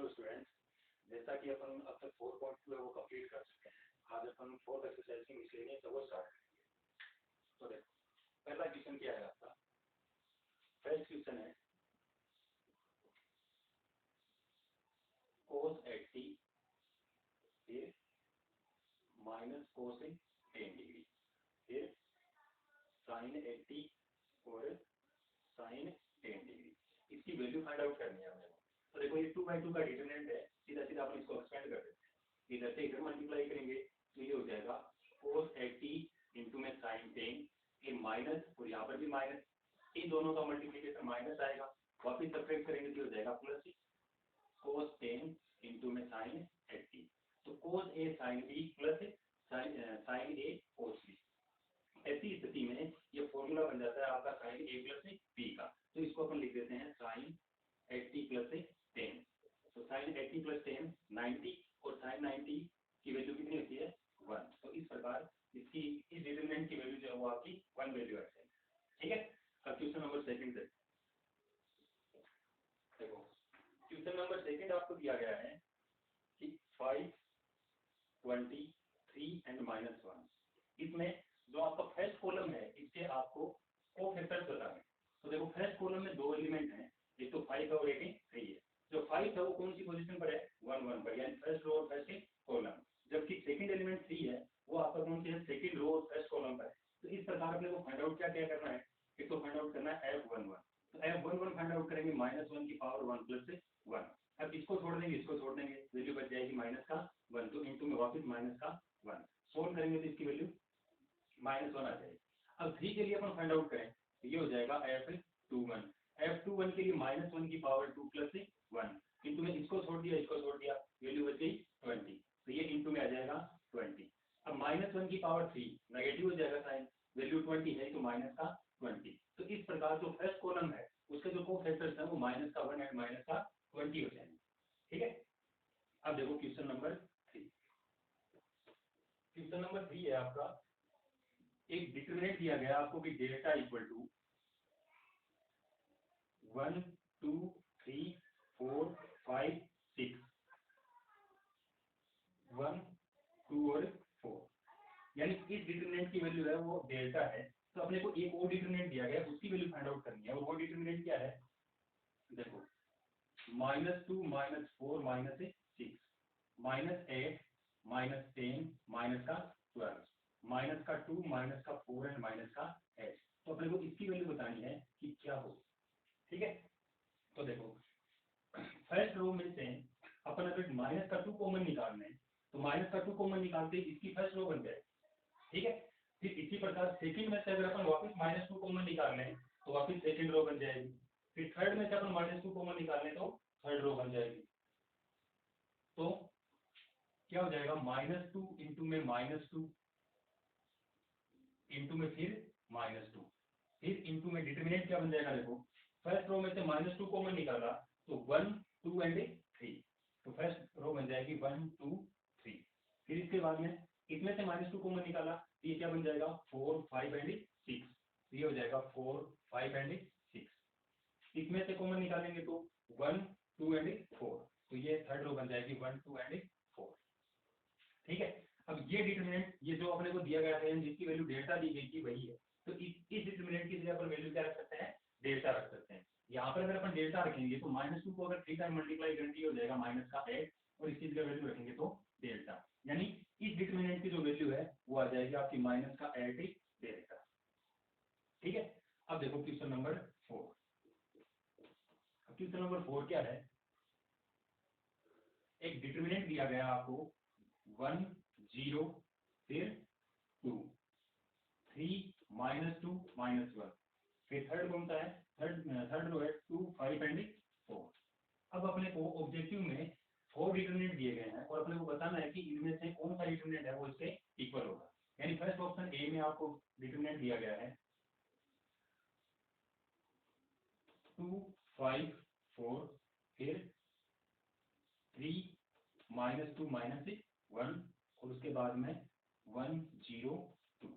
Hello students, जैसा कि अपन अब तक 4.2 है वो कंप्लीट कर चुके हैं। आज अपन फोर्थ एक्सरसाइज की मिसलेनियस है वो स्टार्ट करेंगे। तो देखो पहला क्वेश्चन क्या है आपका। फर्स्ट क्वेश्चन है cos 80 फिर माइनस cos 10 डिग्री फिर sin 80 और sin 10 डिग्री, इसकी वैल्यू फाइंड आउट करनी है हमें। तो देखो ये 2/2 का डिटरमिनेंट है, सीधा सीधा अपन इसको एक्सपेंड कर देते हैं। इधर से इधर मल्टीप्लाई करेंगे तो ये हो जाएगा cos 80 इंटू में sin 10, ये माइनस और यहाँ पर भी माइनस, इन दोनों का मल्टीप्लीकेशन माइनस आएगा, वापिस सब्ट्रैक्ट करेंगे तो हो जाएगा प्लस cos 10 इंटू में sin 80। तो cos a sin b plus sin a cos b। ऐसी स्थिति में ये फॉर्मूला बन जाता है आपका sin a प्लस b का। तो इसको अपन लिख देते हैं sin 80 प्लस 10। तो sin 80 प्लस 10 90 और sin 90 की वैल्यू कितनी होती है 1। तो इस प्रकार इसकी इस डिटरमिनेंट की वैल्यू जो है वो आपकी 1 वैल्यू आती है। ठीक है। अब क्वेश्चन नंबर सेकंड देखो, क्वेश्चन नंबर सेकंड आपको दिया गया है कि 5 20 3 एंड -1। इसमें जो आपका फर्स्ट कॉलम है इसके आपको कोफैक्टर्स बताने। तो देखो फर्स्ट कॉलम में दो एलिमेंट हैं, एक तो 5 है और एक 3 है। जो 5 है वो कौन सी पोजीशन पर है 1 1 पर, यानी फर्स्ट रो और फर्स्ट कॉलम। जबकि सेकंड एलिमेंट 3 है वो आपका कौन सी है सेकंड रो और फर्स्ट कॉलम पर है। तो इस प्रकार अपने को फाइंड आउट क्या क्या करना है, एक तो फाइंड आउट करना है F11। तो F11 फाइंड आउट करेंगे -1 की पावर 1 प्लस 1। अब इसको छोड़ देंगे इसको छोड़ देंगे, वैल्यू बच जाएगी माइनस का 1, तो इंटू में वापस माइनस का 1 सोल्व करेंगे तो इसकी वैल्यू -1 आ जाएगी। अब 3 के लिए अपन फाइंड आउट करें तो ये हो जाएगा F21। F21 के लिए -1 की पावर 2 प्लस 1 इंटू में इसको छोड़ दिया वैल्यू बच गई 20, तो ये इंटू में आ जाएगा 20। अब -1 की पावर 3 नेगेटिव हो जाएगा साइन, वैल्यू 20 है तो माइनस का 20। तो इस प्रकार जो फर्स्ट कॉलम है उसके जो कोफैक्टर्स हैं वो -1 एंड -20 हो जाएंगे। ठीक है। अब देखो क्वेश्चन नंबर 3। क्वेश्चन नंबर 3 है आपका, एक डिटरमिनेंट दिया गया आपको कि डेल्टा इक्वल टू 1 2 3 4 5 6 1 2 और 4, यानी इस डिटरमिनेंट की वैल्यू है वो डेल्टा है। तो अपने को एक और डिटरमिनेंट दिया गया है उसकी वैल्यू फाइंड आउट करनी है, और वो डिटरमिनेंट क्या है देखो -2 -4 -6 -8 -10 -12 -2 -4 एंड -8। तो अपने को इसकी वैल्यू बतानी है कि क्या हो। ठीक है। तो देखो फर्स्ट रो में से अपन अगर -2 कॉमन निकालना है तो -2 कॉमन निकालते ही इसकी फर्स्ट रो बन जाए। ठीक है। फिर इसी प्रकार सेकंड में से अगर अपन वापस -2 कॉमन निकाल लें तो वापस सेकंड रो बन जाएगी। फिर थर्ड में से अपन -2 कॉमन निकाल लें तो थर्ड रो बन जाएगी। तो क्या हो जाएगा -2 इंटू में -2 इंटू में फिर -2 फिर इंटू में डिटरमिनेंट क्या बन जाएगा देखो, फर्स्ट रो में से -2 कॉमन निकाला तो 1 2 एंड 3, तो फर्स्ट रो बन जाएगी 1 2 3। फिर इसके बाद में इसमें से -2 कॉमन निकाला तो ये क्या बन जाएगा 4 5 एंड 6, तो ये हो जाएगा 4 5 एंड 6। इसमें से कॉमन निकालेंगे तो 1 2 एंड 4, तो ये थर्ड रो बन जाएगी 1 2 एंड 4। ठीक है। अब ये डिटरमिनेंट ये जो अपने को दिया गया है जिसकी वैल्यू डेल्टा दी गई थी वही है, तो इस डिटरमिनेंट की जगह पर वैल्यू क्या रख सकते हैं डेल्टा रख सकते हैं। यहाँ पर अगर अपन डेल्टा रखेंगे तो -2 को अगर 3 टाइम मल्टीप्लाई करेंगे हो जाएगा -8, और इसकी जगह वैल्यू रखेंगे तो डेल्टा, यानी इस डिटरमिनेंट की जो वैल्यू है वो आ जाएगी आपकी -8 डेल्टा। ठीक है। अब देखो क्वेश्चन नंबर 4। क्वेश्चन नंबर 4 क्या है, एक डिटरमिनेंट दिया गया आपको 1 0 फिर 2 3 -2 -1, फिर थर्ड कौन सा है थर्ड रो है 2 5 एंड 4। अब अपने को ऑब्जेक्टिव में 4 डिटरमिनेंट दिए गए हैं और अपने को बताना है कि इनमें से कौन सा डिटरमिनेंट है वो इसके इक्वल होगा। यानी फर्स्ट ऑप्शन ए में आपको डिटरमिनेंट दिया गया है 2 5 4 फिर 3 -2 -1 और उसके बाद में 1 0 2।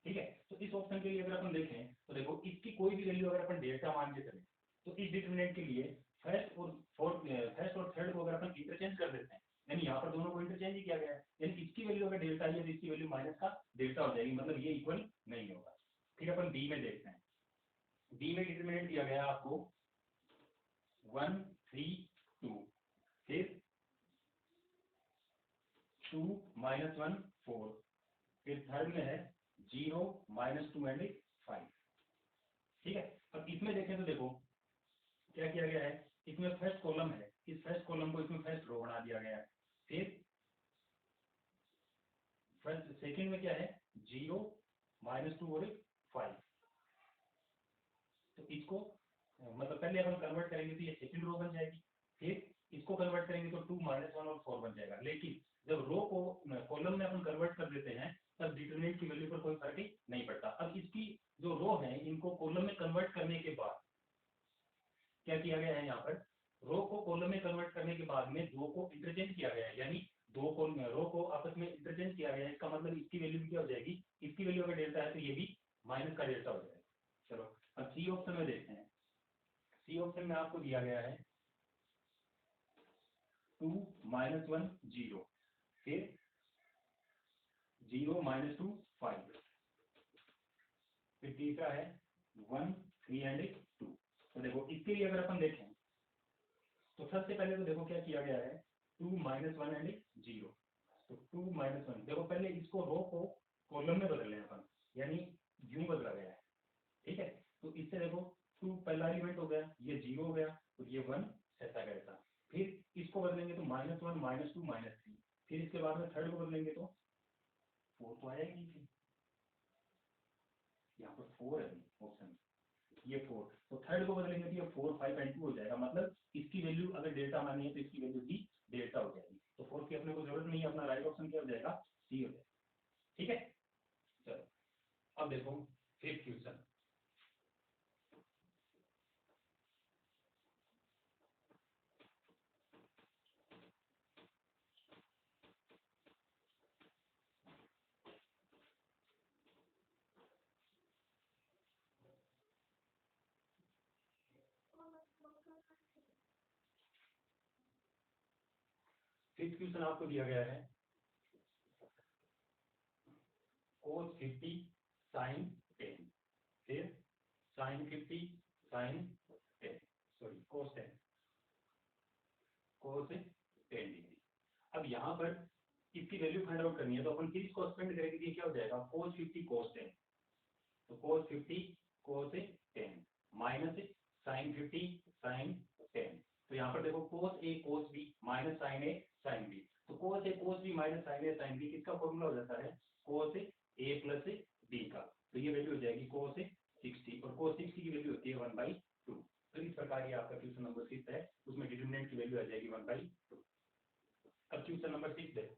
ठीक है। तो इस ऑप्शन के लिए अगर अपन देखें तो देखो इसकी कोई भी वैल्यू अगर अपन डेल्टा मान के चलें तो इस डिटरमिनेंट के लिए फर्स्ट और थर्ड को अगर अपन इंटरचेंज कर देते हैं, यानी यहाँ पर दोनों को इंटरचेंज ही किया गया है, यानी इसकी वैल्यू अगर डेल्टा है तो इसकी वैल्यू माइनस का डेल्टा हो जाएगी, मतलब ये इक्वल नहीं होगा। फिर अपन बी में देखते हैं। बी में डिटरमिनेंट दिया गया है आपको 1 3 2, फिर 2 -1 4, फिर थर्ड में है 0 -2 एंड 5। ठीक है, अब इसमें देखें तो देखो क्या किया गया है, इसमें फर्स्ट कॉलम है, इस फर्स्ट कॉलम को इसमें फर्स्ट रो बना दिया गया है। फिर फर्स्ट सेकंड में क्या है 0 -2 और 5। तो इसको मतलब पहले अपन कन्वर्ट करेंगे तो ये सेकंड रो बन जाएगी, फिर इसको कन्वर्ट करेंगे तो 2 -1 और 4 बन जाएगा। लेकिन जब रो को कॉलम में अपन कन्वर्ट कर देते हैं तब डिटरमिनेंट की वैल्यू पर कोई फर्क ही नहीं पड़ता। अब इसकी जो रो है इनको कॉलम में कन्वर्ट करने के बाद क्या किया गया है, यहाँ पर रो को कॉलम में कन्वर्ट करने के बाद में दो को इंटरचेंज किया गया है, यानी दो रो को आपस में इंटरचेंज किया गया है। इसका मतलब इसकी वैल्यू भी क्या हो जाएगी, इसकी वैल्यू अगर डेल्टा है तो ये भी माइनस का डेल्टा हो जाएगा। चलो अब सी ऑप्शन में देखते हैं। सी ऑप्शन में आपको दिया गया है 2 -1 0, फिर 0 -2 5, फिर तीसरा है 1 3 एंड 2। तो देखो इसके लिए अगर अपन देखें तो सबसे पहले तो देखो क्या किया गया है 2 -1 एंड 0। तो 2 -1 देखो पहले इसको रो को कॉलम में बदल लें अपन, यानी यूं बदला गया है। ठीक है, तो इससे देखो 2 पहला एलिमेंट हो गया, ये 0 हो गया और ये 1 ऐसा का ऐसा। फिर इसको बदलेंगे तो -1 -2 -3, फिर इसके बाद में थर्ड को बदलेंगे तो 4 तो आएगा ही, यहाँ पर 4 है ऑप्शन, ये 4। तो थर्ड को बदलेंगे तो ये 4 5 एंड 2 हो जाएगा, मतलब इसकी वैल्यू अगर डेल्टा मानी है तो इसकी वैल्यू भी डेल्टा हो जाएगी। तो 4 की अपने को जरूरत नहीं है, अपना राइट ऑप्शन क्या हो जाएगा, सी हो जाएगा। ठीक है, चलो अब देखो फिफ्थ क्वेश्चन। फिफ्थ क्वेश्चन आपको दिया गया है cos 50 sin 10, फिर sin 50 sin 10, sorry cos 10 degree. अब यहाँ पर इसकी वैल्यू फाइंड आउट करनी है तो अपन फिर इसको एक्सपेंड करेंगे तो क्या हो जाएगा cos 50 cos 10, तो cos 50 cos 10 minus sin 50 sin 10। तो यहाँ पर देखो cos a cos b minus sin a sin b, तो cos a cos b minus sin a sin b किसका फॉर्मूला हो जाता है cos a प्लस b का। तो ये वैल्यू हो जाएगी cos 60 और cos 60 की वैल्यू होती है 1/2। तो इस प्रकार ये आपका क्वेश्चन नंबर 6 है, उसमें डिटरमिनेंट की वैल्यू आ जाएगी 1/2। अब क्वेश्चन नंबर 6 देखो,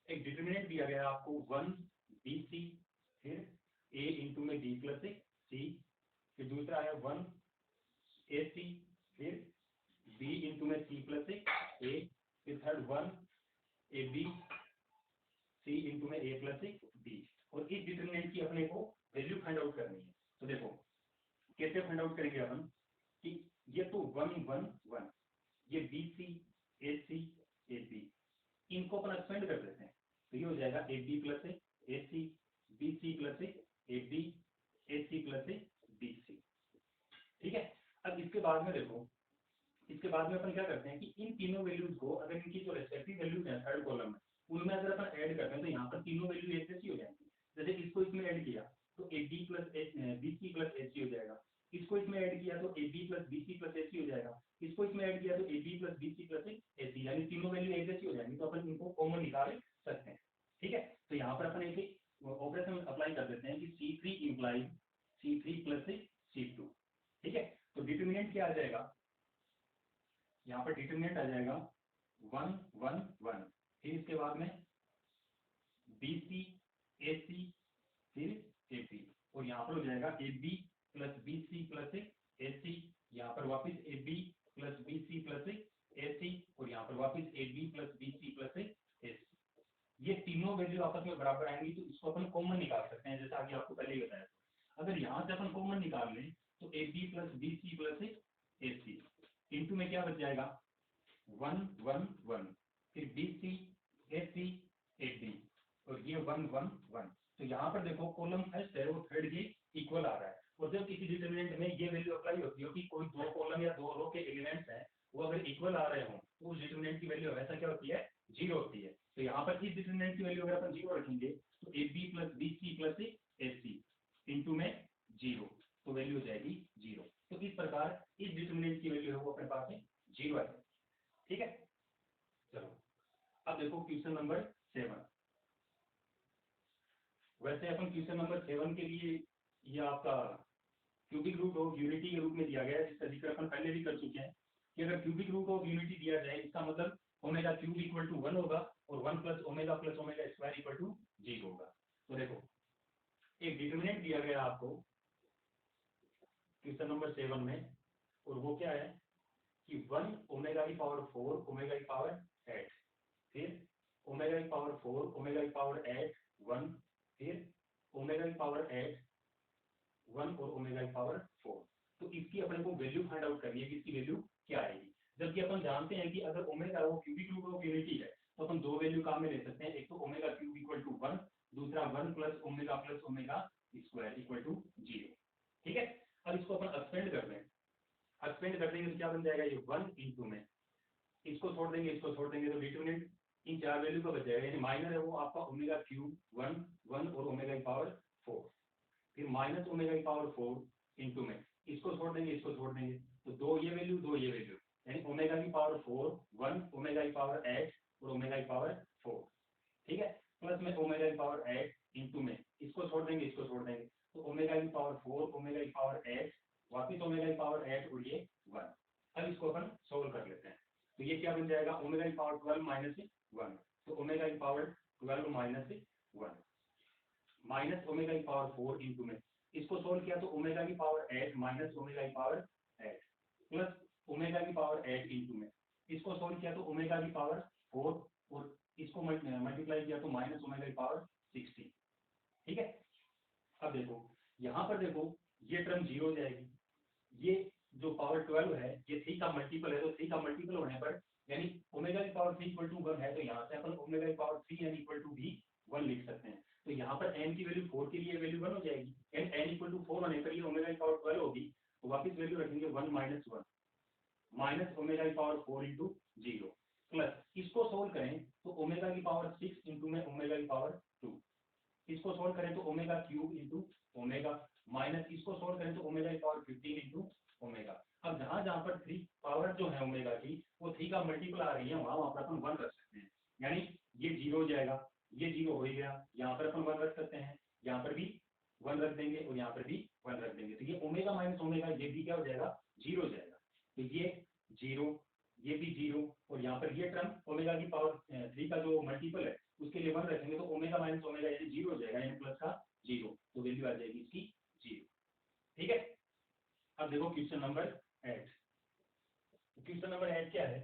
एक डिटरमिनेंट दिया गया आपको 1 BC, फिर a इंटू में b प्लस c, फिर दूसरा है 1 AC, फिर b इंटू में c प्लस a, फिर थर्ड 1 AB c इंटू में a प्लस b। और इस डिटरमिनेंट की अपने को वैल्यू फाइंड आउट करनी है। तो देखो कैसे फाइंड आउट करेंगे अपन कि ये तो 1 1 1, ये BC AC AB, इनको अपन एक्सपेंड कर देते हैं तो ये हो जाएगा AB plus AC BC plus AB AC plus BC। ठीक है, अब इसके बाद में देखो, इसके बाद में अपन क्या करते हैं कि इन तीनों वैल्यूज को अगर इनकी जो रेस्पेक्टिव वैल्यूज है थर्ड कॉलम में उनमें अगर अपन ऐड करते हैं तो यहाँ पर तीनों वैल्यू एक जैसी हो जाएंगी। जैसे इसको इसमें ऐड किया तो AB plus BC plus AC हो जाएगा, इसको इसमें ऐड किया तो AB plus BC plus AC हो जाएगा, इसको इसमें ऐड किया तो AB plus BC plus AC, यानी तीनों वैल्यू एक जैसी हो जाएंगी। तो अपन इनको कॉमन निकाल सकते हैं। ठीक है, तो यहाँ पर अपन एक ऑपरेशन अप्लाई कर देते हैं कि C3 implies C3 plus C2। ठीक है, तो डिटरमिनेंट क्या आ जाएगा, यहाँ पर डिटरमिनेंट आ जाएगा 1 1 1, फिर इसके बाद में BC AC फिर AB, और यहाँ पर हो जाएगा AB plus BC plus AC, यहाँ पर वापस AB plus BC plus AC, और यहाँ पर वापस AB plus BC plus AC। ये तीनों वैल्यू आपस में बराबर आएंगी तो इसको अपन कॉमन निकाल सकते हैं, जैसा कि आपको पहले ही बताया। अगर यहाँ से अपन कॉमन निकाल लें तो AB plus BC plus AC, into में क्या बच जाएगा 1 1 1, फिर BC AC 8D और ये 1 1 1। तो यहाँ पर देखो कॉलम फर्स्ट है वो थर्ड के इक्वल आ रहा है, और जब किसी डिटरमिनेंट में ये वैल्यू अप्लाई होती है कि कोई दो कॉलम या दो रो के एलिमेंट्स हैं वो अगर इक्वल आ रहे हो तो उस डिटरमिनेंट की वैल्यू हमेशा क्या होती है 0 होती है। तो यहाँ पर इस डिटरमिनेंट की वैल्यू अगर अपन 0 रखेंगे तो AB plus BC plus AC into में 0, तो वैल्यू हो जाएगी 0। तो इस प्रकार इस डिटरमिनेंट की वैल्यू है वो अपने पास 0 है। ठीक है, चलो अब देखो क्वेश्चन नंबर 7। वैसे अपन क्वेश्चन नंबर 7 के लिए ये आपका क्यूबिक रूट ऑफ यूनिटी के रूप में दिया गया है, जिसका जिक्र अपन पहले भी कर चुके हैं कि अगर क्यूबिक रूट ऑफ यूनिटी दिया जाए इसका मतलब ओमेगा क्यूब इक्वल टू 1 होगा और 1 plus omega square equal to 0 होगा। तो देखो एक डिटरमिनेंट दिया गया आपको क्वेश्चन नंबर 7 में, और वो क्या है कि 1 ओमेगा की पावर 4 ओमेगा की पावर 8, फिर ओमेगा की पावर 4 ओमेगा की पावर 8 1, फिर ओमेगा की पावर 8 1 और ओमेगा की पावर 4। तो इसकी अपने को वैल्यू फाइंड आउट करनी है कि इसकी वैल्यू क्या आएगी, जबकि अपन जानते हैं कि अगर ओमेगा वो क्यूबिक रूट ऑफ यूनिटी है तो अपन दो वैल्यू काम में ले सकते हैं, एक तो ओमेगा क्यूब इक्वल टू 1, दूसरा 1 plus omega square equal to 0। ठीक है, अब इसको अपन एक्सपेंड कर दें, एक्सपेंड कर देंगे तो क्या बन जाएगा ये 1 इंटू में इसको छोड़ देंगे इसको छोड़ देंगे तो डिटरमिनेंट इन चार वैल्यू का बच जाएगा, यानी माइनर है वो आपका ओमेगा क्यूब 1 1 और ओमेगा की पावर 4, फिर माइनस ओमेगा की पावर 4 इंटू में इसको छोड़ देंगे तो दो ये वैल्यू यानी ओमेगा की पावर 4 1 ओमेगा की पावर 8 और ओमेगा की पावर 4। ठीक है, प्लस में ओमेगा की पावर 8 इंटू में इसको छोड़ देंगे तो ओमेगा की पावर 4 ओमेगा की पावर 8 वापिस ओमेगा की पावर 8 और ये 1। अब इसको अपन सोल्व कर लेते हैं, तो ये क्या बन जाएगा ओमेगा की पावर 12 माइनस 1, तो ओमेगा की पावर 12 माइनस 1 माइनस ओमेगा की पावर 4 इंटू में इसको सोल्व किया तो ओमेगा की पावर 8 माइनस ओमेगा की पावर 8 प्लस ओमेगा की पावर 8 इंटू में इसको सोल्व किया तो ओमेगा की पावर 4 और इसको मल्टीप्लाई किया तो माइनस ओमेगा की पावर 16। ठीक है, अब देखो यहाँ पर देखो ये टर्म 0 हो जाएगी, ये जो पावर 12 है ये 3 का मल्टीपल है, तो 3 का मल्टीपल होने पर यानी ओमेगा की पावर 3 इक्वल टू 1 है, तो यहाँ से अपन ओमेगा की पावर 3 n इक्वल टू भी 1 लिख सकते हैं। तो यहाँ पर n की वैल्यू 4 के लिए वैल्यू 1 हो जाएगी, n इक्वल टू 4 होने पर ये ओमेगा की पावर 12 होगी, तो वापिस वैल्यू रखेंगे 1 माइनस 1 माइनस ओमेगा की पावर 4 इंटू 0 प्लस इसको सोल्व करें तो ओमेगा की पावर 6 इंटू में ओमेगा की पावर 2, इसको सोल्व करें तो omega cube into omega minus इसको सोल्व करें तो ओमेगा की पावर 15 इंटू ओमेगा। अब जहां पर 3 पावर जो है ओमेगा की वो 3 का मल्टीपल आ रही है वहां पर अपन 1 रख सकते हैं, यानी ये 0 हो जाएगा, ये 0 हो गया, यहाँ पर अपन 1 रख सकते हैं, यहाँ पर भी 1 रख देंगे और यहाँ पर भी 1 रख देंगे, तो ये ओमेगा माइनस ओमेगा ये भी क्या हो जाएगा 0 हो जाएगा। तो ये 0 ये भी 0 और यहाँ पर ये टर्म ओमेगा की पावर 3 का जो मल्टीपल है उसके लिए 1 रखेंगे तो ओमेगा माइनस ओमेगा यानी 0 हो जाएगा, यानी प्लस का 0, तो वैल्यू आ जाएगी इसकी 0। ठीक है, अब देखो क्वेश्चन नंबर 8। क्वेश्चन नंबर 8 क्या है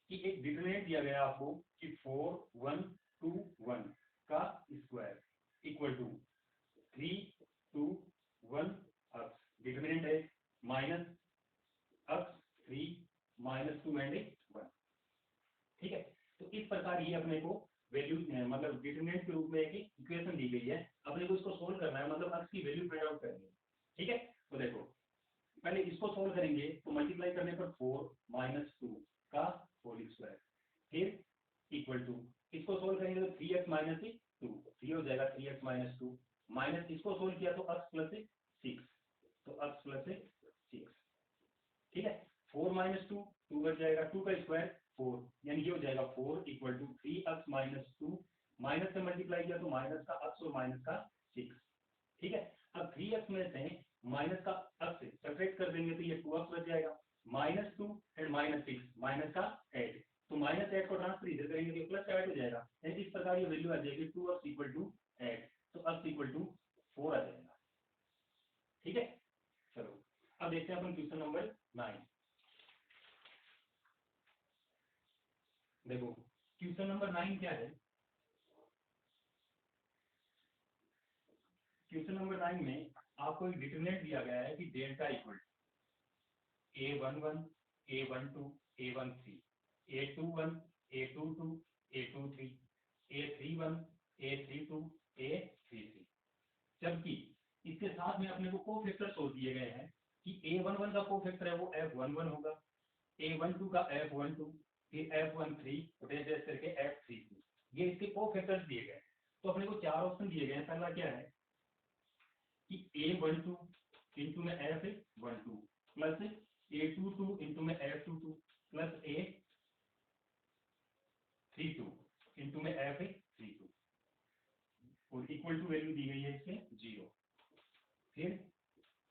कि एक डिटरमिनेंट दिया गया आपको कि 4 1 2 1 का square equal to 3 2 1 x, determinant है माइनस अक्स 3 माइनस 2 एंड 1। ठीक है, तो इस प्रकार ये अपने को वैल्यू मतलब डिटरमिनेंट के रूप में एक इक्वेशन दी गई है, अपने को इसको सोल्व करना है, मतलब अक्स की वैल्यू फाइंड आउट करनी है। ठीक है, तो देखो पहले इसको सोल्व करेंगे तो मल्टीप्लाई करने पर 4 माइनस 2 का होल स्क्वायर, फिर इक्वल टू इसको सोल्व करेंगे तो 3x माइनस 2 3 हो जाएगा, 3x माइनस 2 माइनस इसको सोल्व किया तो x प्लस 6, तो x प्लस 6। ठीक है, 4 माइनस 2 2 बच जाएगा, 2 का स्क्वायर 4 यानी ये हो जाएगा 4 equal to 3x minus 2 minus से मल्टीप्लाई किया तो माइनस का x और माइनस का 6। ठीक है, अब 3x में से माइनस का x सब्ट्रैक्ट कर देंगे तो ये 2x बच जाएगा, माइनस 2 एंड माइनस 6 माइनस का 8, तो माइनस 8 को ट्रांसफर इधर करेंगे तो प्लस 8 हो जाएगा, यानी इस प्रकार ये वैल्यू आ जाएगी 2x इक्वल टू 8, तो x इक्वल टू 4 आ जाएगा। ठीक है, चलो अब देखते हैं अपन क्वेश्चन नंबर 9। देखो क्वेश्चन नंबर 9 क्या है, क्वेश्चन नंबर 9 में आपको एक डिटरमिनेंट दिया गया है कि delta equal A11 A12 A13 A21 A22 A23 A31 A32 A33। जबकि इसके साथ में अपने को कोफैक्टर सोच दिए गए हैं कि A11 का कोफैक्टर है वो F11 होगा, A12 का F12, फिर F13 डेश करके F33, ये इसके कोफैक्टर्स दिए गए हैं। तो अपने को चार ऑप्शन दिए गए हैं। पहला क्या है कि A12 इंटू में F12 प्लस A22 इंटू में F22 प्लस A32 इंटू में F32 और इक्वल टू वैल्यू दी गई है इसके 0। फिर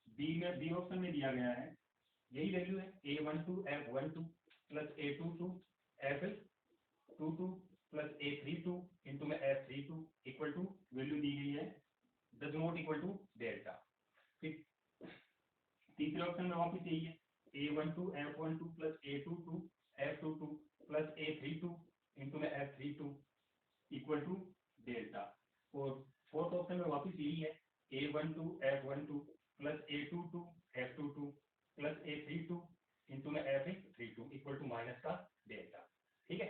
बी ऑप्शन में दिया गया है यही वैल्यू है A12 F12 plus A22 F22 plus A32 into में F32 इक्वल टू वैल्यू दी गई है does not equal to delta. फिर तीसरे ऑप्शन में वापस यही है A12 F12 plus A22 F22 plus A32 into में F32 इक्वल टू डेल्टा। और फोर्थ ऑप्शन में वापस यही है A12 F12 plus A22 F22 plus A32 into में F32 इक्वल टू माइनस का डेल्टा। ठीक है,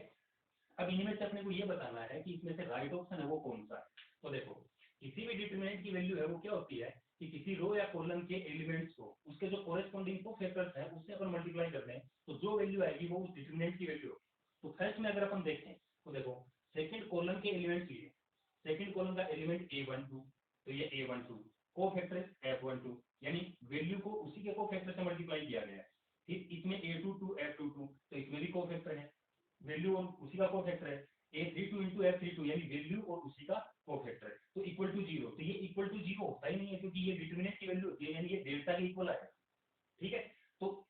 अब इनमें से अपने को ये बताना है कि इसमें से राइट ऑप्शन है वो कौन सा है। तो देखो किसी भी डिटरमिनेंट की वैल्यू है वो क्या होती है कि किसी रो या कॉलम के एलिमेंट्स को उसके जो कोरेस्पॉन्डिंग कोफैक्टर्स हैं उससे अपन मल्टीप्लाई करते हैं तो जो वैल्यू आएगी वो उस डिटरमिनेंट की वैल्यू होगी। तो फर्स्ट में अगर अपन देखें तो देखो सेकंड कॉलम के एलिमेंट्स लिए, सेकंड कॉलम का एलिमेंट A12 तो ये A12 कोफैक्टर F12 यानी वैल्यू को उसी के कोफैक्टर से मल्टीप्लाई किया गया है। फिर इसमें A22 F22 तो इसमें भी कोफैक्टर है, वैल्यू और उसी का कोफैक्टर है। A32 इंटू F32 यानी वैल्यू और उसी का कोफैक्टर है तो इक्वल टू 0। तो ये इक्वल टू 0 होता ही नहीं है क्योंकि ये डिटरमिनेंट की वैल्यू होती है यानी ये डेल्टा के इक्वल आएगा। ठीक है, तो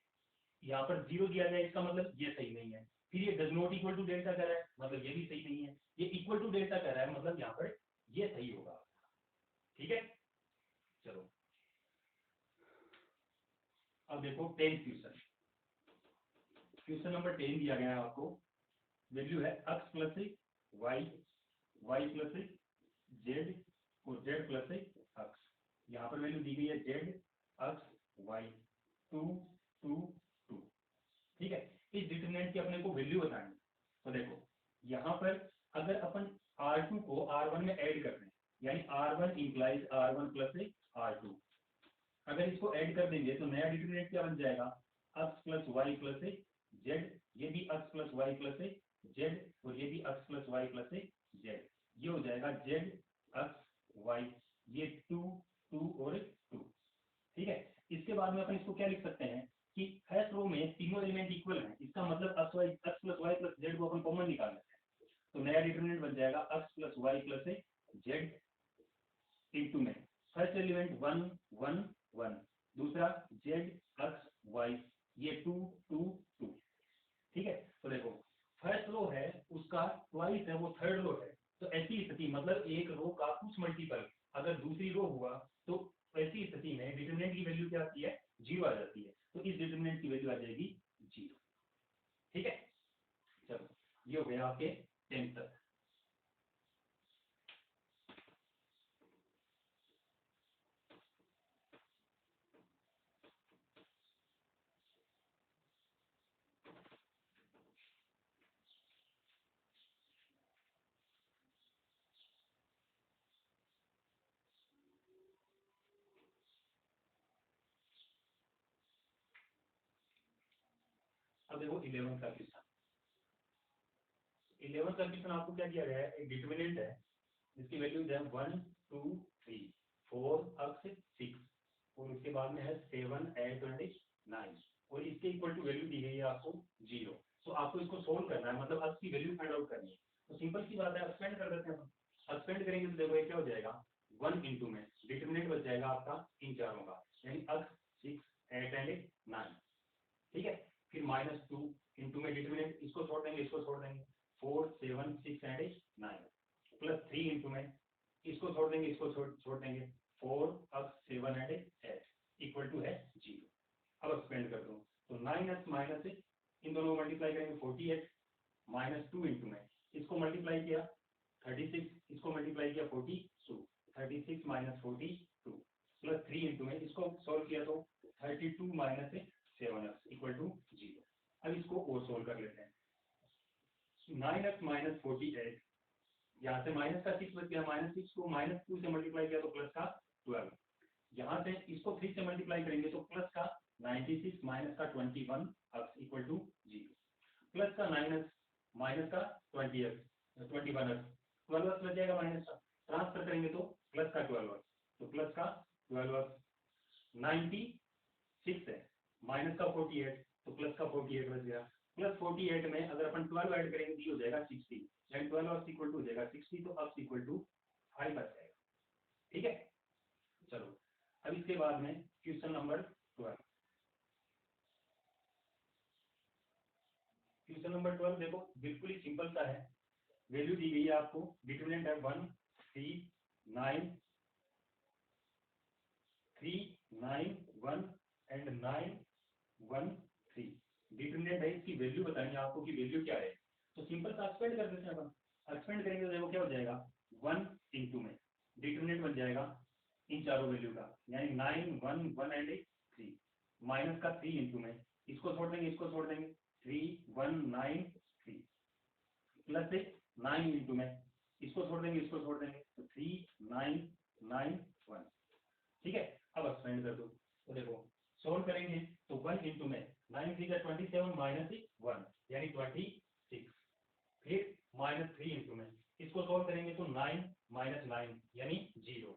यहाँ पर 0 दिया गया इसका मतलब ये सही नहीं है। फिर ये does not equal to delta कर रहा है मतलब ये भी सही नहीं है। ये इक्वल टू डेल्टा कर रहा है मतलब यहाँ पर ये सही होगा। ठीक है, चलो अब देखो 10 क्वेश्चन, क्वेश्चन नंबर 10 दिया गया है आपको। वैल्यू है x plus y, y plus z और जेड प्लस x। यहाँ पर वैल्यू दी गई है जेड x वाई 2 2 2। ठीक है, इस डिटरमिनेंट की अपने को वैल्यू बतानी। तो देखो यहाँ पर अगर अपन R2 को R1 में ऐड करते हैं यानी R1 implies R1 plus R2, अगर इसको ऐड कर देंगे तो नया डिटरमिनेंट क्या बन जाएगा x plus y plus z, ये भी x plus y plus z और ये भी x plus y plus z, ये हो जाएगा जेड x वाई, ये 2 2 और 2। ठीक है, इसके बाद में अपन इसको क्या लिख सकते हैं कि फर्स्ट रो में तीनों एलिमेंट इक्वल हैं, इसका मतलब x plus y plus z को अपन कॉमन निकाल लेते हैं तो नया डिटरमिनेंट बन जाएगा x plus y plus z into में फर्स्ट एलिमेंट 1 1 1, दूसरा जेड एक्स वाई ये 2 2 2। ठीक है, तो देखो फर्स्ट रो है उसका ट्वाइस है वो थर्ड रो है तो ऐसी स्थिति मतलब एक रो का कुछ मल्टीपल अगर दूसरी रो हुआ तो ऐसी स्थिति में डिटरमिनेंट की वैल्यू क्या आती है 0 आ जाती है। तो इस डिटरमिनेंट की वैल्यू आ जाएगी 0। ठीक है, चलो ये हो गया आपके 10 तक। अब देखो 11 का क्वेश्चन, 11 का क्वेश्चन आपको क्या दिया गया है, एक डिटरमिनेंट है जिसकी वैल्यूज है 1 2 3 4 x 6 और उसके बाद में है 7 8 और 9 और इसके इक्वल टू वैल्यू दी गई है आपको 0। तो आपको इसको सोल्व करना है मतलब x की वैल्यू फाइंड आउट करनी है। तो सिंपल सी बात है, एक्सपेंड कर देते हैं। एक्सपेंड करेंगे तो देखो ये क्या हो जाएगा 1 इंटू में डिटरमिनेंट बच जाएगा आपका इन चारों का यानी x 6 8 एंड 9। ठीक है, फिर -2 इंटू में डिटरमिनेंट इसको छोड़ देंगे इसको छोड़ देंगे 4 7 6 एंड 9 प्लस 3 इंटू में इसको छोड़ देंगे इसको छोड़ देंगे 4 अब 7 एंड 8 इक्वल टू है 0। अब एक्सपेंड कर दो तो 9x माइनस इन दोनों को मल्टीप्लाई करेंगे 48 -2 इंटू में इसको मल्टीप्लाई किया 36 इसको मल्टीप्लाई किया 42 36 माइनस 42 प्लस 3 इंटू में इसको सॉल्व किया तो 32 माइनस 7x इक्वल टू 0। अब इसको और सोल्व कर लेते हैं। 9x माइनस 48, यहाँ से माइनस का 6 बच गया, -6 को -2 से मल्टीप्लाई किया तो प्लस का 12, यहाँ से इसको 3 से मल्टीप्लाई करेंगे तो प्लस का 96 माइनस का 21 x इक्वल टू 0, प्लस का माइनस का 21 x 12 x लग जाएगा, माइनस का ट्रांसफर करेंगे तो प्लस का 12 x, तो प्लस का 12 x 96 है, माइनस का 48 तो प्लस का 48 बच गया, प्लस 48 में अगर अपन 12 ऐड करेंगे तो ये हो जाएगा 60, यानी 12 x इक्वल टू हो जाएगा 60, तो x इक्वल टू 5 बच जाएगा। ठीक है, चलो अब इसके बाद में क्वेश्चन नंबर 12। क्वेश्चन नंबर 12 देखो बिल्कुल ही सिंपल सा है, वैल्यू दी गई है आपको, डिटरमिनेंट है 1 3 9 3 9 1 एंड 9 1 3, डिटरमिनेंट है, इसकी वैल्यू बतानी है आपको कि वैल्यू क्या है, तो सिंपल सा एक्सपेंड कर देते हैं अपन, एक्सपेंड करेंगे तो देखो क्या हो जाएगा 1 इंटू में डिटरमिनेंट बन जाएगा इन चारों वैल्यू का, यानी 9 1 1 एंड 3, माइनस का 3 इंटू में इसको छोड़ देंगे 3 1 9 3, प्लस 9 इंटू में इसको छोड़ देंगे तो 3 9 9 1। ठीक है, अब एक्सपेंड कर दो, तो देखो सोल्व करेंगे तो 1 इंटू में 9 3 का 27 माइनस 1 यानी 26, फिर -3 इंटू में इसको सोल्व करेंगे तो 9 माइनस 9 यानी 0,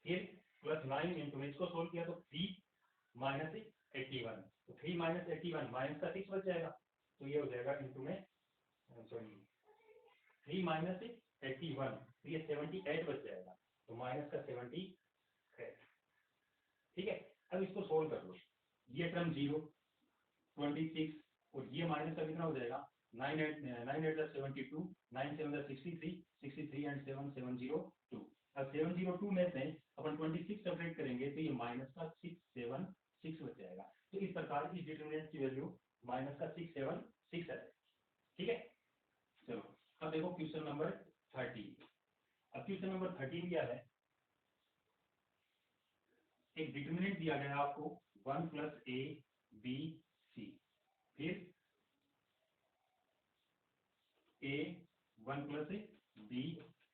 फिर प्लस 9 इंटू में इसको सोल्व किया तो 3 माइनस 81, तो 3 माइनस 81 माइनस का 6 बच जाएगा, तो ये हो जाएगा इंटू में सॉरी 3 माइनस 81, तो ये 78 बच जाएगा, तो माइनस का 78। ठीक है, अब इसको सोल्व कर लो, ये टर्म 0 26 और ये माइनस का कितना हो जाएगा 9 8 72 9 7 63 63 एंड 7 702, अब 702 में से अपन 26 सेपरेट करेंगे तो ये माइनस का 676 बच जाएगा, तो इस प्रकार इस डिटरमिनेंट की वैल्यू माइनस का 676 है। ठीक है, चलो अब देखो क्वेश्चन नंबर 13। अब क्वेश्चन नंबर 13 क्या है, एक डिटरमिनेंट दिया गया आपको 1 प्लस ए बी सी, फिर ए 1 प्लस बी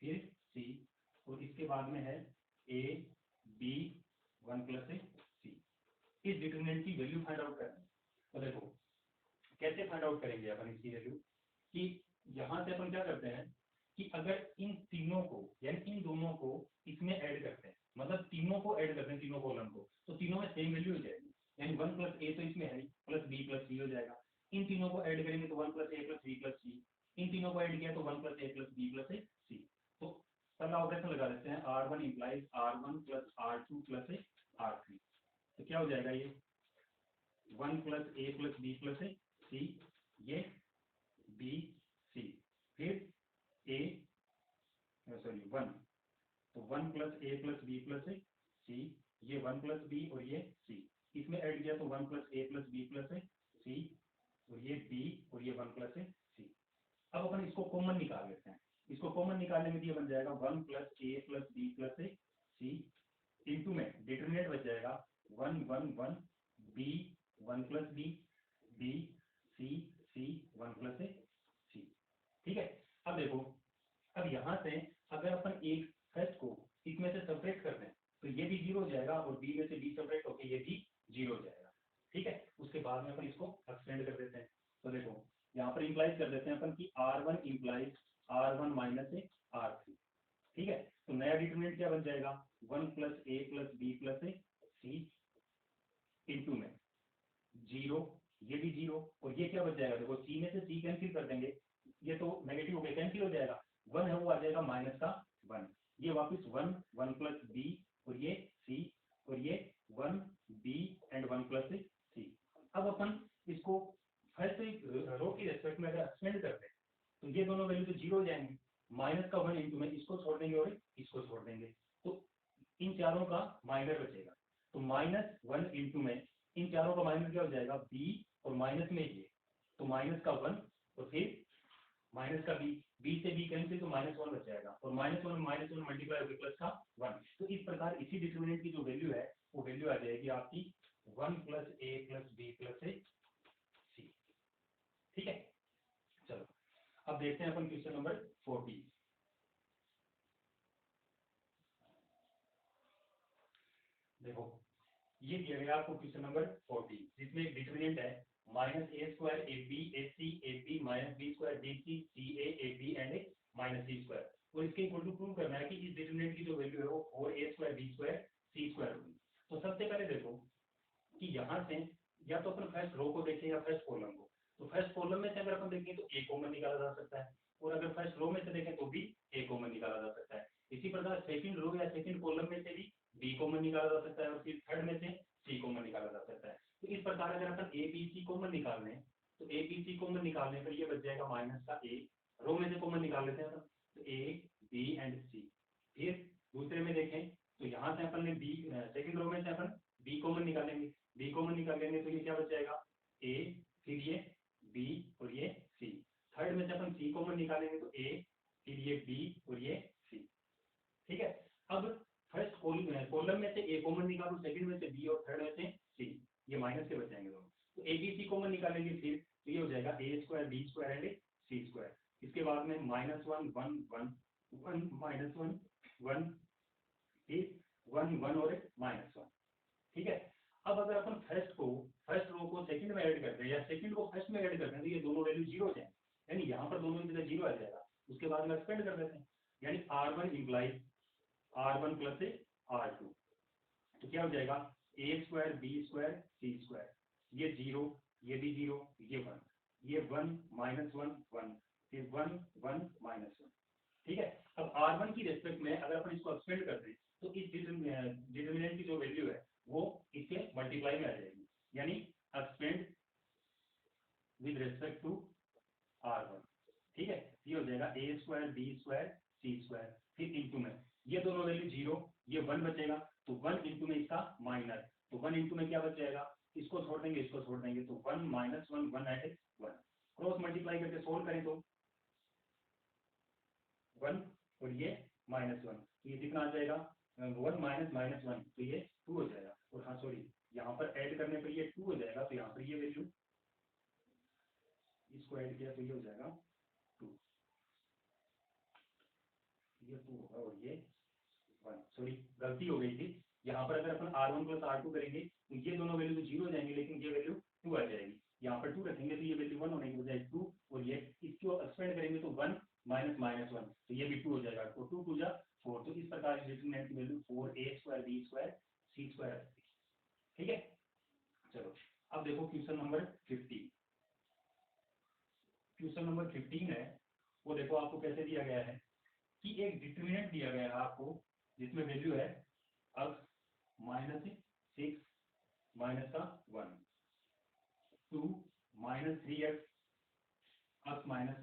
फिर सी, और इसके बाद में है ए बी 1 प्लस सी, इस डिटरमिनेंट की वैल्यू फाइंड आउट करनी है। तो देखो कैसे फाइंड आउट करेंगे अपन इसकी वैल्यू, कि यहां से अपन क्या करते हैं कि अगर इन तीनों को यानी इन दोनों को इसमें ऐड करते हैं, मतलब तीनों को ऐड करते हैं, तीनों कॉलम को, तो तीनों में सेम वैल्यू हो जाएगी, यानी 1 प्लस ए तो इसमें है प्लस बी प्लस सी हो जाएगा, इन तीनों को ऐड करेंगे तो 1 plus a plus b plus सी, इन तीनों को ऐड किया तो 1 plus a plus b plus सी, तो पहला ऑपरेशन लगा देते हैं, R1 implies R1 plus R2 plus R3, तो क्या हो जाएगा ये 1 plus a plus b plus सी, ये बी सी, फिर ए सॉरी 1, तो 1 plus a plus b plus सी, ये 1 प्लस बी और ये सी, इसमें ऐड किया तो 1 plus a plus b plus सी, और ये बी और ये 1 प्लस सी। अब अपन इसको कॉमन निकाल लेते हैं, इसको कॉमन निकालने में ये बन जाएगा 1 plus a plus b plus c, into में डिटरमिनेंट बच जाएगा 1 1 1 b 1 plus b b c c 1 plus c. ठीक है, अब देखो, अब यहाँ से अगर अपन एक फर्स्ट को इसमें से सेपरेट कर दें तो ये भी 0 हो जाएगा, और बी में से बी सेपरेट होकर ये भी 0 हो जाएगा। ठीक है, उसके बाद में अपन इसको एक्सटेंड कर देते हैं, तो देखो यहाँ पर इंप्लाइज कर देते हैं अपन की R1 implies R1 minus R3। ठीक है, तो नया डिटरमिनेंट क्या बन जाएगा 1 plus a plus b plus c, into में 0, ये भी 0, और ये क्या बच जाएगा, देखो सी में से सी कैंसिल कर देंगे, ये तो नेगेटिव हो गया, कैंसिल हो जाएगा, 1 है वो आ जाएगा माइनस का 1, ये वापस 1 1 प्लस बी और ये सी, और ये 1 बी एंड 1 प्लस सी। अब अपन इसको फर्स्ट रो की रेस्पेक्ट में अगर एक्सपेंड करते हैं तो ये दोनों वैल्यू तो 0 हो जाएंगे, माइनस का 1 इंटू में इसको छोड़ देंगे और इसको छोड़ देंगे, तो इन चारों का माइनर बचेगा, तो -1 इंटू में इन चारों का माइनस क्या हो जाएगा बी, और माइनस में ये, तो माइनस का 1 और फिर माइनस का बी से बी कैंसिल तो -1 बच जाएगा, और -1 मल्टीप्लाई होकर प्लस का 1, तो इस प्रकार इसी डिटरमिनेंट की जो वैल्यू है वो वैल्यू आ जाएगी आपकी 1 plus a plus b plus सी। देखते हैं अपन क्वेश्चन नंबर 40। देखो ये दिया गया आपको क्वेश्चन नंबर 40, जिसमें एक डिटरमिनेंट है minus a square a b a c a b minus b square d c c a b and minus c square. और इसके इक्वल टू प्रूव करना है कि इस डिटरमिनेंट की जो वैल्यू है वो 4a square b square c square होगी। तो सबसे पहले देखो कि यहाँ से या तो अपन फर्स्ट रो को देखें या फर्स्ट कॉलम को। तो फर्स्ट कॉलम में से अगर अपन देखें तो ए कॉमन निकाला जा सकता है, और अगर फर्स्ट रो में से देखें तो भी ए कॉमन निकाला जा सकता है। इसी प्रकार सेकंड रो या सेकंड कॉलम में से भी बी कॉमन निकाला जा सकता है, और फिर थर्ड में से सी कॉमन निकाला जा सकता है। तो इस प्रकार अगर अपन ए बी सी कॉमन निकाल लें तो ए बी सी कॉमन निकालने पर ये बच जाएगा माइनस का ए, रो में से कॉमन निकाल लेते हैं अपन, तो ए बी एंड सी। फिर दूसरे में देखें तो यहाँ से अपन ने बी, सेकंड रो में से अपन बी कॉमन निकालेंगे, बी कॉमन निकालेंगे तो ये क्या बच जाएगा ए, फिर ये बी और ये सी। थर्ड में से अपन सी कॉमन निकालेंगे तो ए, फिर ये बी और ये सी। ठीक है, अब फर्स्ट कॉलम में से ए कॉमन निकालो, सेकंड में से बी और थर्ड में से सी, ये माइनस के बच जाएंगे दोनों। तो ए बी सी कॉमन निकालेंगे फिर तो ये हो जाएगा a square b square and c square. इसके बाद में minus one one one one minus one one, फिर वन वन और माइनस वन। ठीक है, अब अगर अपन फर्स्ट रो को सेकंड में ऐड करते हैं या सेकंड को फर्स्ट में ऐड करते हैं तो ये दोनों वैल्यू जीरो हो जाएंगे, यानी यहाँ पर दोनों में जीरो आ जाएगा। उसके बाद में एक्सपेंड कर देते हैं, यानी r1 implies r1 plus r2, तो क्या हो जाएगा a square b square c square, ये जीरो, ये भी जीरो, ये वन, ये वन माइनस वन वन, फिर वन वन माइनस वन। ठीक है, अब r1 की रेस्पेक्ट में अगर अपन इसको एक्सपेंड कर दें तो इस डिटरमिनेंट की जो वैल्यू है वो इसके मल्टीप्लाई में आ जाएगी, यानी expand with respect to r1। ठीक है, ये हो जाएगा a square b square c square, फिर इंटू में ये दोनों वैल्यू जीरो, ये वन बचेगा, तो वन इंटू में इसका माइनस, तो वन इंटू में क्या बच जाएगा, इसको छोड़ देंगे इसको छोड़ देंगे, तो one minus one one eight one, cross multiply करके सोल्व करें तो वन और ये माइनस वन, तो ये कितना आ जाएगा वन माइनस माइनस वन, तो ये टू हो जाएगा। और हाँ सॉरी, यहाँ पर ऐड करने पर ये टू हो जाएगा, तो यहाँ पर ये वैल्यू इसको ऐड किया तो ये हो जाएगा टू, ये टू होगा और ये वन, सॉरी गलती हो गई थी। यहाँ पर अगर अपन r1 प्लस r2 करेंगे तो ये दोनों वैल्यू तो जीरो हो जाएंगे, लेकिन ये वैल्यू टू आ जाएगी। यहाँ पर टू रखेंगे तो ये वैल्यू वन होने की बजाय टू, और ये इसको एक्सपेंड करेंगे तो वन माइनस माइनस वन, तो ये भी टू हो जाएगा, तो टू टू जा फोर। तो इस प्रकार डिटरमिनेंट की value 4a square b square c square. ठीक है, चलो अब देखो क्वेश्चन नंबर 15। क्वेश्चन नंबर 15 है, वो देखो आपको कैसे दिया गया है कि एक डिटरमिनेंट दिया गया है आपको, जिसमें वैल्यू है अब माइनस 6 माइनस का 1, 2 माइनस 3x अब माइनस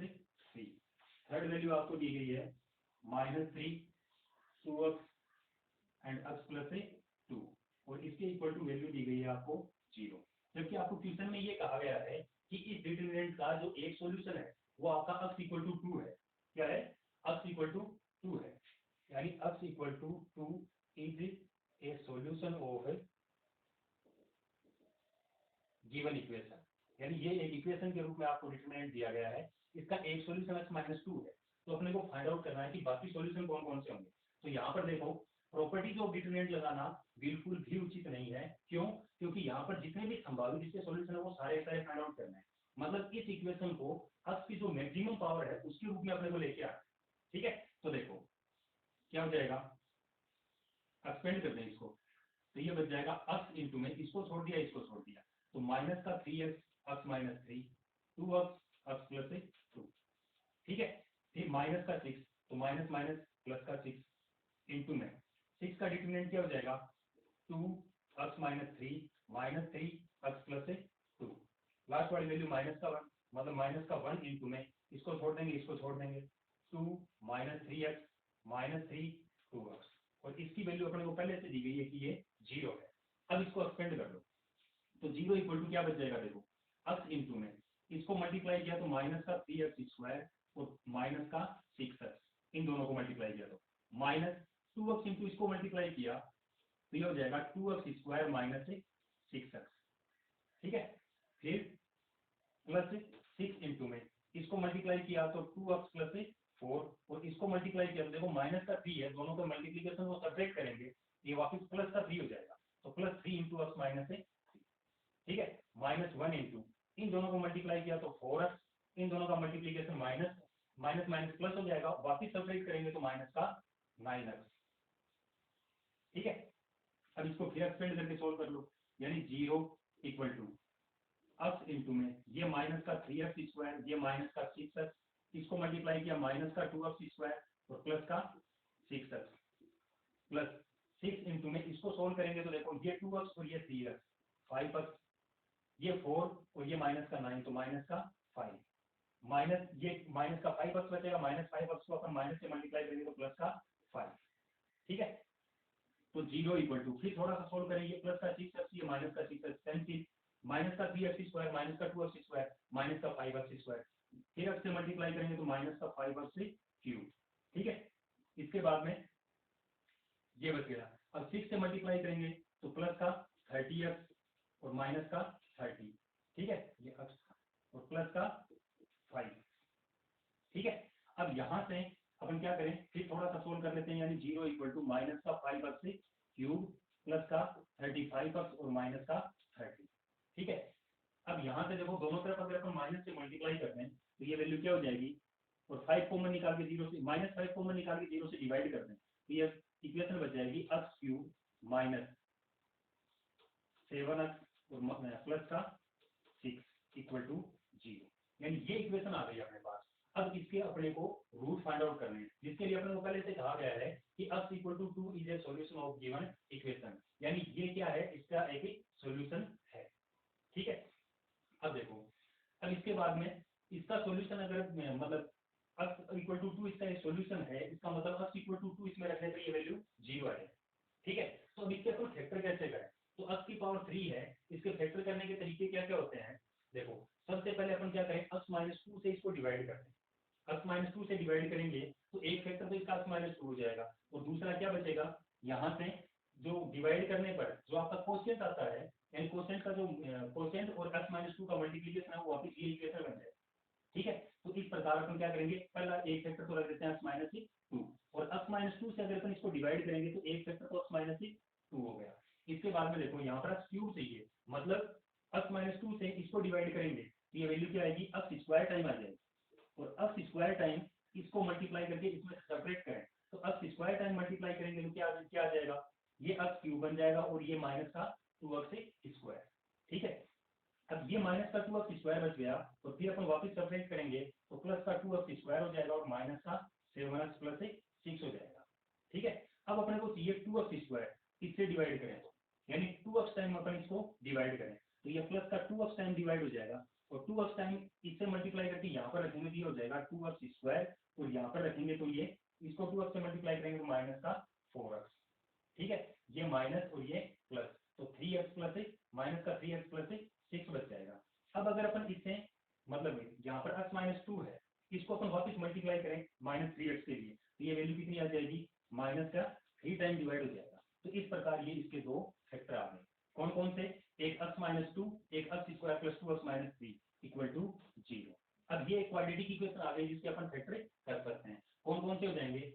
3, थर्ड वैल्यू आपको दी गई है minus 3 2x and x plus 2, और इसके इक्वल टू वैल्यू दी गई है आपको 0। जबकि आपको क्वेश्चन में ये कहा गया है कि इस डिटरमिनेंट का जो एक सॉल्यूशन है वो आपका x इक्वल टू 2 है। क्या है, x इक्वल टू 2 है, यानी x equal to 2 is a solution of given equation, यानी ये एक इक्वेशन के रूप में आपको डिटरमिनेंट दिया गया है, इसका एक सॉल्यूशन x माइनस 2 है। तो अपने को फाइंड आउट करना है कि बाकी सॉल्यूशन कौन कौन से होंगे। तो यहाँ पर देखो प्रॉपर्टीज ऑफ डिटरमिनेंट लगाना बिल्कुल भी उचित नहीं है, क्यों, क्योंकि यहाँ पर जितने भी संभावित जिसके सॉल्यूशन है वो सारे फाइंड आउट करना है, मतलब इस इक्वेशन को x की जो मैक्सिमम पावर है उसके रूप में अपने को लेके आना। ठीक है, तो देखो क्या हो जाएगा, एक्सपेंड कर दें इसको, तो ये बच जाएगा x इंटू में इसको छोड़ दिया इसको छोड़ दिया, तो माइनस का 3x x minus 3 2x x plus 2। ठीक है, फिर माइनस का 6, तो माइनस माइनस प्लस का 6 इंटू में 6 का डिटरमिनेंट क्या हो जाएगा 2x minus 3 minus 3x plus 2, last वाली वैल्यू माइनस का 1, मतलब माइनस का 1 इंटू में इसको छोड़ देंगे इसको छोड़ देंगे, 2 माइनस 3x माइनस 3 2x, और इसकी वैल्यू अपने को पहले से दी गई है कि ये 0 है। अब इसको एक्सपेंड कर लो, तो 0 इक्वल टू क्या बच जाएगा, देखो x इंटू में इसको मल्टीप्लाई किया तो माइनस का 3x स्क्वायर और माइनस का 6x, इन दोनों को मल्टीप्लाई किया तो माइनस 2x इंटू इसको मल्टीप्लाई किया तो ये हो जाएगा 2x स्क्वायर माइनस 6x। ठीक है, फिर प्लस 6 इंटू में इसको मल्टीप्लाई किया तो 2x प्लस 4, और इसको मल्टीप्लाई किया तो देखो माइनस का 3 है, दोनों का मल्टीप्लीकेशन को सब्ट्रैक्ट करेंगे, ये वापस प्लस का 3 हो जाएगा, तो प्लस 3 इंटू एक्स माइनस 3, ठीक है, -1 इंटू, इन दोनों को मल्टीप्लाई किया तो 4x, इन दोनों का multiplication minus minus minus plus हो जाएगा, वापस सब्ट्रैक्ट करेंगे तो माइनस का 9x, ठीक है। अब इसको फिर एक्सपेंड करके सोल्व कर लो, यानी 0 इक्वल टू x इंटू में ये माइनस का 3x स्क्वायर, ये माइनस का 6x, इसको मल्टीप्लाई किया माइनस का 2x स्क्वायर और प्लस का 6x, प्लस 6 इंटू में इसको सोल्व करेंगे तो देखो ये 2x और ये 3x, 5x, ये 4 और ये माइनस का 9, तो माइनस का 5, माइनस ये माइनस का 5x बचेगा, -5x को अपन माइनस से मल्टीप्लाई करेंगे तो प्लस का 5, ठीक है। तो 0 इक्वल टू, फिर थोड़ा सा सोल्व करेंगे, प्लस का 6x, ये माइनस का 6x, कैंसिल, माइनस का 3x स्क्वायर, माइनस का 2x स्क्वायर, माइनस का 5x स्क्वायर, फिर x से मल्टीप्लाई करेंगे तो माइनस का 5x क्यूब, ठीक है। इसके बाद में ये बच गया, अब 6 से मल्टीप्लाई करेंगे तो प्लस का 30x और माइनस का 30, ठीक है, ये x और प्लस का 5, ठीक है। अब यहां से अपन क्या करें, फिर थोड़ा सा सोल्व कर लेते हैं, यानी 0 इक्वल टू माइनस का 5x क्यूब प्लस का 35x और माइनस का 30, ठीक है। अब यहां से देखो दोनों तरफ अगर अपन माइनस से मल्टीप्लाई करते हैं तो ये वैल्यू क्या हो जाएगी, और 5 कॉमन निकाल के 0 से -5 कॉमन निकाल के 0 से डिवाइड करते हैं तो ये इक्वेशन बच जाएगी x क्यूब माइनस 7x और प्लस का 6 इक्वल टू 0, यानी ये इक्वेशन आ गई अपने पास। अब इसके अपने को रूट फाइंड आउट करने हैं, जिसके लिए अपने को पहले से कहा गया है कि x equal to 2 is a solution of given equation, यानी ये क्या है, इसका एक सॉल्यूशन है, ठीक है। अब देखो, अब इसके बाद में इसका सॉल्यूशन अगर मतलब x इक्वल टू 2 इसका सॉल्यूशन है, इसका मतलब x इक्वल टू 2 इसमें रखने पर ये वैल्यू 0 है, ठीक है। तो अब इसके अपन फैक्टर कैसे करें, तो x की पावर 3 है, इसके फैक्टर करने के तरीके क्या क्या होते हैं, देखो सबसे पहले अपन क्या करें, x माइनस 2 से इसको डिवाइड करते हैं, x माइनस 2 से डिवाइड करेंगे तो एक फैक्टर तो इसका x माइनस 2 हो जाएगा, और दूसरा क्या बचेगा, यहाँ से जो डिवाइड करने पर जो आपका कोशेंट आता है, यानी कोशेंट का जो कोशेंट और x माइनस 2 का मल्टीप्लीकेशन है वो वापस ये इक्वेशन बन जाएगा, ठीक है। तो इस प्रकार अपन क्या करेंगे, पहला एक फैक्टर तो रख देते हैं x माइनस 2, और x माइनस 2 से अगर अपन इसको डिवाइड करेंगे तो एक फैक्टर तो x माइनस 2 हो गया। इसके बाद में देखो यहाँ पर x क्यूब चाहिए, मतलब x माइनस 2 से इसको डिवाइड करेंगे तो ये वैल्यू क्या आएगी, x स्क्वायर टाइम आ जाएगी, और x स्क्वायर टाइम इसको मल्टीप्लाई करके इसमें सेपरेट करें तो x स्क्वायर टाइम मल्टीप्लाई करेंगे तो क्या आ जाएगा, ये x क्यूब बन जाएगा और ये माइनस का 2x स्क्वायर, ठीक है। अब ये माइनस का 2x स्क्वायर बच गया, तो फिर अपन वापस सेपरेट करेंगे तो प्लस का 2x स्क्वायर हो जाएगा और माइनस का 7x प्लस 6 हो जाएगा, ठीक है। अब अपने को चाहिए 2x स्क्वायर, इससे डिवाइड करें तो यानी 2x टाइम अपन इसको डिवाइड करें तो ये प्लस का 2x टाइम डिवाइड हो जाएगा, और 2x टाइम इससे मल्टीप्लाई करके यहाँ पर रखेंगे तो ये हो जाएगा 2x स्क्वायर, और यहाँ पर रखेंगे तो ये इसको 2x से मल्टीप्लाई करेंगे तो माइनस का 4x, ठीक है। ये माइनस और ये प्लस, तो 3x प्लस माइनस का 3x प्लस 6 बच जाएगा। अब अगर अपन इससे मतलब यहाँ पर x माइनस 2 है, इसको अपन वापस मल्टीप्लाई करें -3x के लिए तो ये वैल्यू कितनी आ जाएगी, माइनस का 3 टाइम डिवाइड हो जाएगा। तो इस प्रकार ये इसके दो फैक्टर आ गए, कौन कौन से, एक x माइनस 2, एक x square plus 2x minus 3 equal to 0। अब ये क्वाड्रेटिक इक्वेशन आ गई जिसके अपन फैक्टर कर सकते हैं, कौन कौन से हो जाएंगे,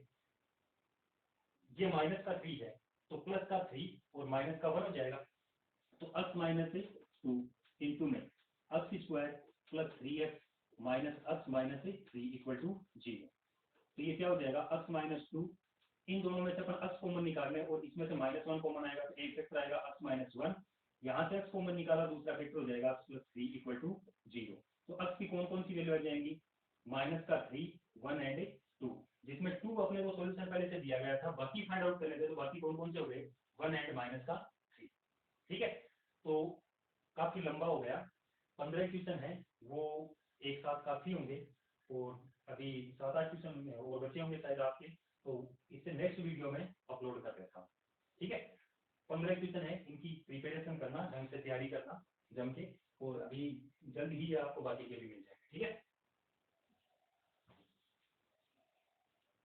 ये माइनस का 3 है तो प्लस का 3 और माइनस का 1 हो जाएगा, तो x माइनस 2 इंटू में x square plus 3x minus x minus 3 equal to 0। तो ये क्या हो जाएगा, x माइनस 2, इन दोनों में से अपन x कॉमन निकाल लें और इसमें से -1 कॉमन आएगा तो एक फैक्टर आएगा x माइनस 1, यहाँ से x कॉमन निकाला दूसरा फैक्टर हो जाएगा x प्लस 3 इक्वल टू 0। तो x की कौन कौन सी वैल्यू आ जाएंगी, माइनस का 3, 1 एंड 2, जिसमें 2 अपने को सोल्यूशन पहले से दिया गया था, बाकी फाइंड आउट कर लेते तो बाकी कौन कौन से हो गए, 1 एंड माइनस का 3, ठीक है। तो काफी लंबा हो गया, 15 क्वेश्चन है वो एक साथ काफी होंगे, और अभी 7-8 क्वेश्चन और बचे होंगे शायद आपके, तो इससे नेक्स्ट वीडियो में अपलोड कर देता हूँ, ठीक है। 15 क्वेश्चन है, इनकी प्रिपरेशन करना, ढंग से तैयारी करना जम के,